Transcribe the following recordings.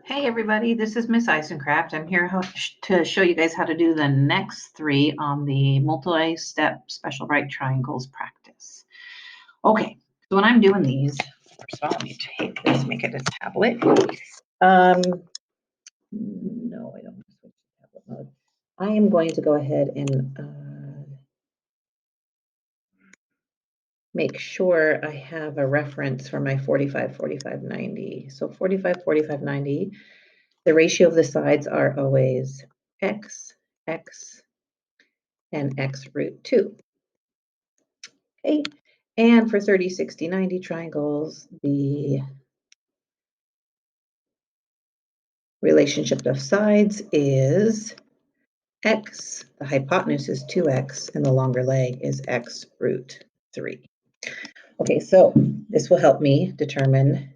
Hey everybody, this is Miss Eisencraft. I'm here to show you guys how to do the next three on the multi-step special right triangles practice. Okay, so when I'm doing these, first of all, let me take this, make it a tablet. No, I don't want to switch to tablet mode. I am going to go ahead and make sure I have a reference for my 45, 45, 90. So 45, 45, 90. The ratio of the sides are always x, x, and x root 2. Okay, and for 30, 60, 90 triangles, the relationship of sides is x, the hypotenuse is 2x, and the longer leg is x root 3. Okay, so this will help me determine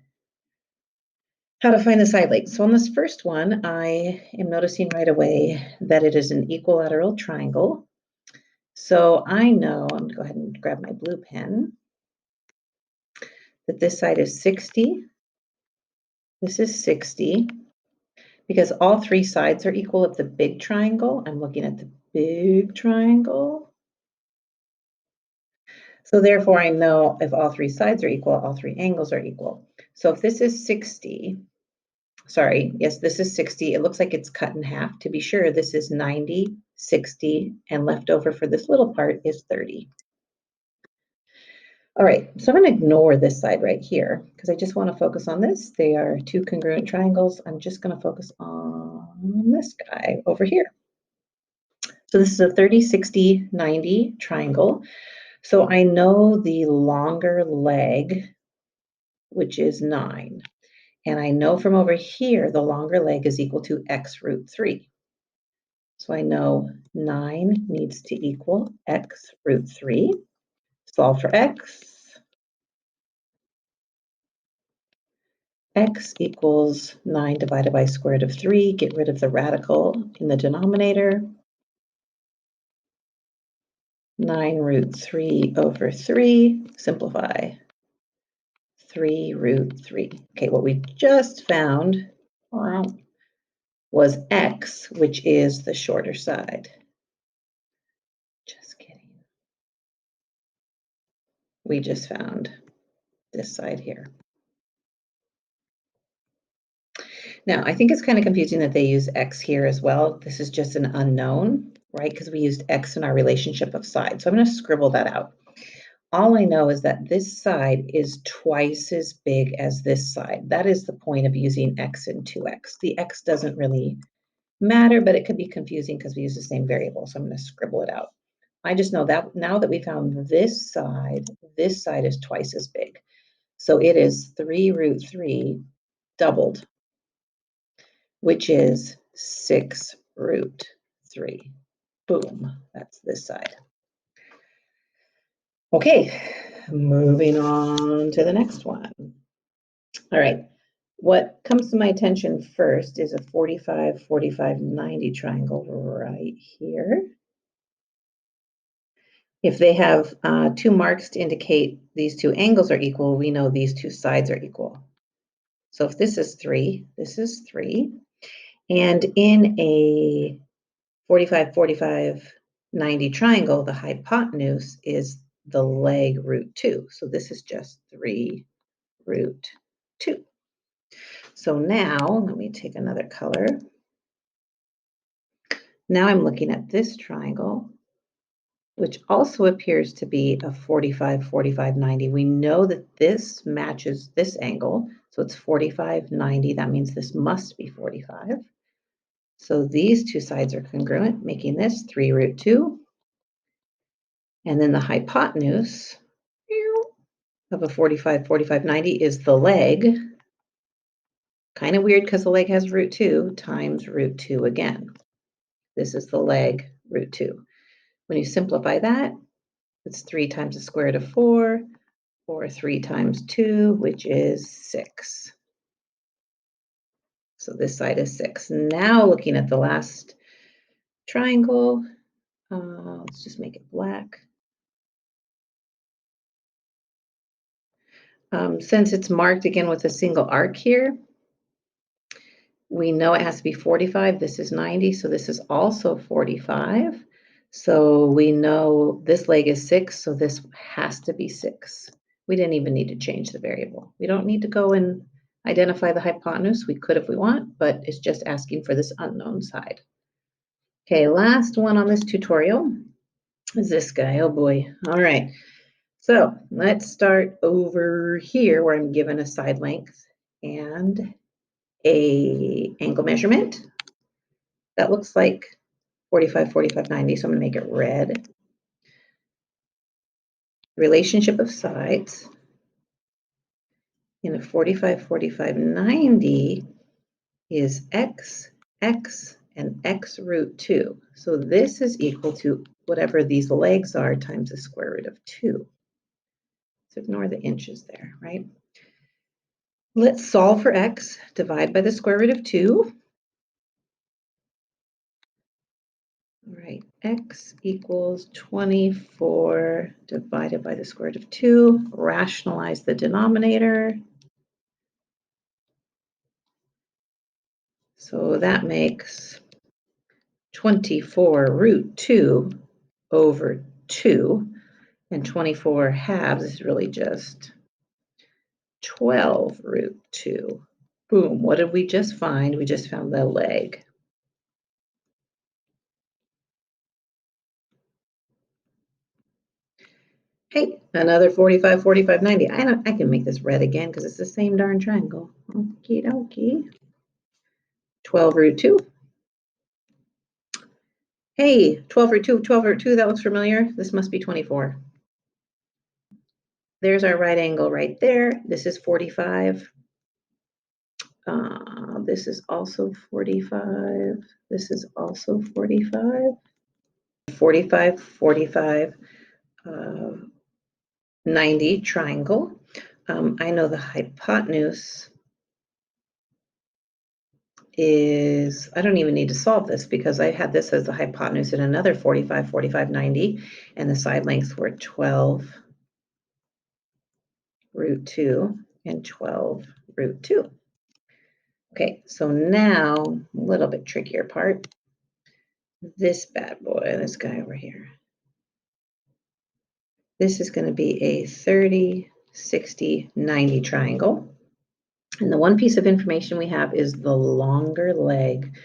how to find the side legs. So on this first one, I am noticing right away that it is an equilateral triangle. So I know, I'm going to go ahead and grab my blue pen, that this side is 60. This is 60. Because all three sides are equal of the big triangle, I'm looking at the big triangle. So therefore, I know if all three sides are equal, all three angles are equal. So if this is 60, sorry, yes, this is 60. It looks like it's cut in half. To be sure, this is 90, 60, and left over for this little part is 30. All right, so I'm going to ignore this side right here because I just want to focus on this. They are two congruent triangles. I'm just going to focus on this guy over here. So this is a 30, 60, 90 triangle. So I know the longer leg, which is 9. And I know from over here, the longer leg is equal to x root 3. So I know 9 needs to equal x root 3. Solve for x. X equals 9 divided by square root of 3. Get rid of the radical in the denominator. 9 root 3 over 3. Simplify. 3 root 3. Okay, what we just found was x, which is the shorter side. Just kidding. We just found this side here. Now, I think it's kind of confusing that they use x here as well. This is just an unknown, right? Because we used x in our relationship of sides. So I'm going to scribble that out. All I know is that this side is twice as big as this side. That is the point of using x and 2x. The x doesn't really matter, but it could be confusing because we use the same variable. So I'm going to scribble it out. I just know that now that we found this side is twice as big. So it is 3 root 3 doubled, which is 6 root 3. Boom, that's this side. Okay, moving on to the next one. All right, what comes to my attention first is a 45, 45, 90 triangle right here. If they have 2 marks to indicate these two angles are equal, we know these two sides are equal. So if this is 3, this is 3. And in a 45, 45, 90 triangle, the hypotenuse is the leg root 2. So this is just 3 root 2. So now, let me take another color. Now I'm looking at this triangle, which also appears to be a 45, 45, 90. We know that this matches this angle, so it's 45, 90. That means this must be 45. So these two sides are congruent, making this 3 root 2. And then the hypotenuse of a 45, 45, 90 is the leg. Kind of weird because the leg has root 2 times root 2 again. This is the leg root 2. When you simplify that, it's 3 times the square root of 4, or 3 times 2, which is 6. So this side is 6. Now looking at the last triangle, let's just make it black. Since it's marked again with a single arc here, We know it has to be 45. This is 90, so this is also 45. So we know this leg is 6, so this has to be 6. We didn't even need to change the variable. We don't need to go and identify the hypotenuse. We could if we want, but it's just asking for this unknown side. Okay, last one on this tutorial is this guy. Oh boy. All right. So let's start over here where I'm given a side length and a angle measurement. That looks like 45, 45, 90, so I'm going to make it red. Relationship of sides in a 45, 45, 90 is x, x, and x root 2. So this is equal to whatever these legs are times the square root of 2. So ignore the inches there, right? Let's solve for x. Divide by the square root of 2. All right, x equals 24 divided by the square root of 2. Rationalize the denominator. So that makes 24 root 2 over 2. And 24 halves is really just 12 root 2. Boom, what did we just find? We just found the leg. Hey, another 45, 45, 90. I can make this red again because it's the same darn triangle. Okie dokie. 12 root 2. Hey, 12 root 2, 12 root 2, that looks familiar. This must be 24. There's our right angle right there. This is 45. This is also 45. This is also 45. 45, 45, 90 triangle. I know the hypotenuse is, I don't even need to solve this because I had this as the hypotenuse in another 45, 45, 90, and the side lengths were 12 root 2 and 12 root 2. Okay, so now a little bit trickier part. This bad boy, this guy over here. This is going to be a 30, 60, 90 triangle. And the one piece of information we have is the longer leg,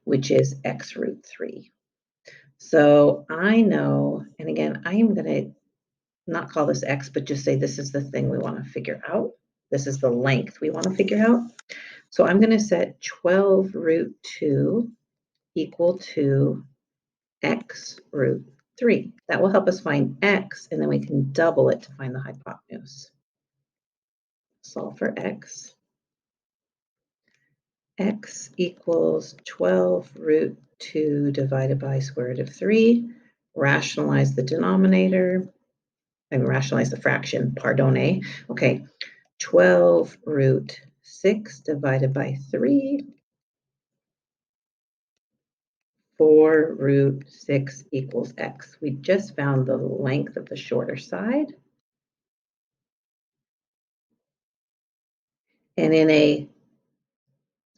which is x root 3. So I know, and again, I am going to not call this x, but just say this is the thing we want to figure out. This is the length we want to figure out. So I'm going to set 12 root 2 equal to x root 3. That will help us find x, and then we can double it to find the hypotenuse. Solve for x. X equals 12 root 2 divided by square root of 3. Rationalize the denominator. And rationalize the fraction, pardon. Okay, 12 root 6 divided by 3. 4 root 6 equals x. We just found the length of the shorter side. And in a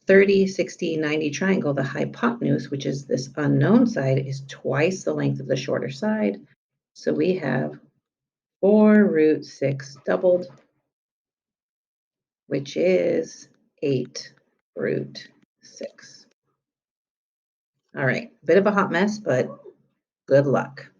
30, 60, 90 triangle, the hypotenuse, which is this unknown side, is twice the length of the shorter side. So we have 4 root 6 doubled, which is 8 root 6. All right, bit of a hot mess, but good luck.